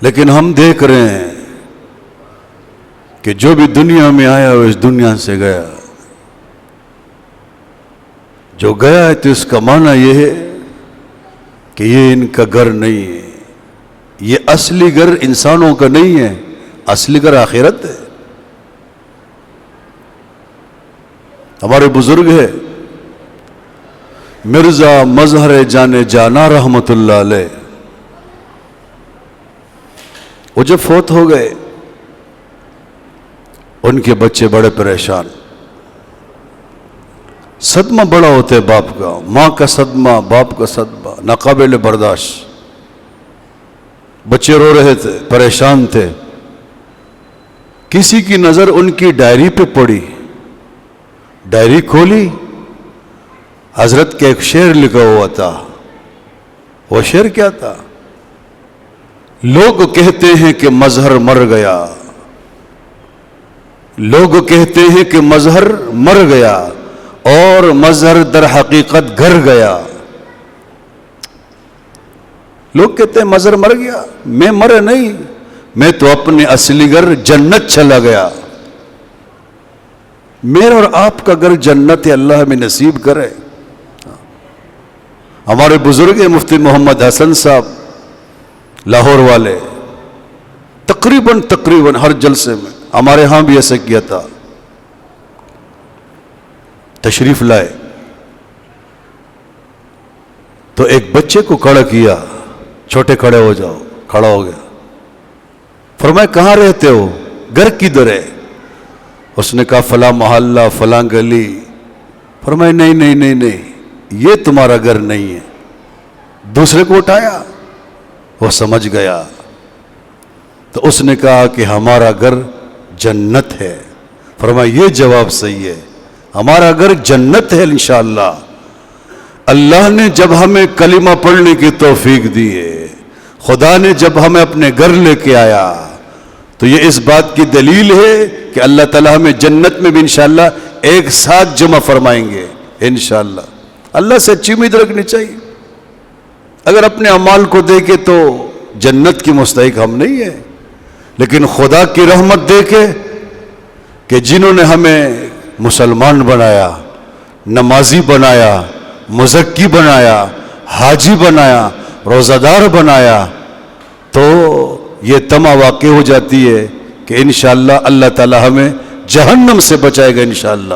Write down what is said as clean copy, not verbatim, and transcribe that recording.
لیکن ہم دیکھ رہے ہیں کہ جو بھی دنیا میں آیا وہ اس دنیا سے گیا. جو گیا ہے تو اس کا معنی یہ ہے کہ یہ ان کا گھر نہیں ہے. یہ اصلی گھر انسانوں کا نہیں ہے، اصلی گھر آخرت ہے. ہمارے بزرگ ہے مرزا مظہر جان جانا رحمت اللہ علیہ، وہ جب فوت ہو گئے ان کے بچے بڑے پریشان. صدمہ بڑا ہوتا ہے باپ کا، ماں کا صدمہ، باپ کا صدمہ ناقابل برداشت. بچے رو رہے تھے، پریشان تھے. کسی کی نظر ان کی ڈائری پہ پڑی، ڈائری کھولی، حضرت کے ایک شعر لکھا ہوا تھا. وہ شعر کیا تھا؟ لوگ کہتے ہیں کہ مظہر مر گیا، لوگ کہتے ہیں کہ مظہر مر گیا اور مظہر در حقیقت گھر گیا. لوگ کہتے ہیں مظہر مر گیا، میں مرا نہیں، میں تو اپنے اصلی گھر جنت چلا گیا. میرا اور آپ کا گھر جنت ہے، اللہ ہمیں نصیب کرے. ہمارے بزرگ مفتی محمد حسن صاحب لاہور والے تقریباً ہر جلسے میں، ہمارے ہاں بھی ایسا کیا تھا، تشریف لائے تو ایک بچے کو کھڑا کیا، چھوٹے کھڑے ہو جاؤ. کھڑا ہو گیا. فرمایا کہاں رہتے ہو، گھر کدھر ہے؟ اس نے کہا فلاں محلہ فلاں گلی. فرمایا نہیں یہ تمہارا گھر نہیں ہے. دوسرے کو اٹھایا، وہ سمجھ گیا. تو اس نے کہا کہ ہمارا گھر جنت ہے. فرمایا یہ جواب صحیح ہے، ہمارا گھر جنت ہے انشاءاللہ. اللہ نے جب ہمیں کلمہ پڑھنے کی توفیق دی ہے، خدا نے جب ہمیں اپنے گھر لے کے آیا، تو یہ اس بات کی دلیل ہے کہ اللہ تعالیٰ ہمیں جنت میں بھی انشاءاللہ ایک ساتھ جمع فرمائیں گے انشاءاللہ. اللہ سے اچھی امید رکھنی چاہیے. اگر اپنے اعمال کو دیکھے تو جنت کی مستحق ہم نہیں ہیں، لیکن خدا کی رحمت دیکھے کہ جنہوں نے ہمیں مسلمان بنایا، نمازی بنایا، مزکی بنایا، حاجی بنایا، روزہ دار بنایا، تو یہ تمہ واقع ہو جاتی ہے کہ انشاءاللہ اللہ تعالی ہمیں جہنم سے بچائے گا انشاءاللہ.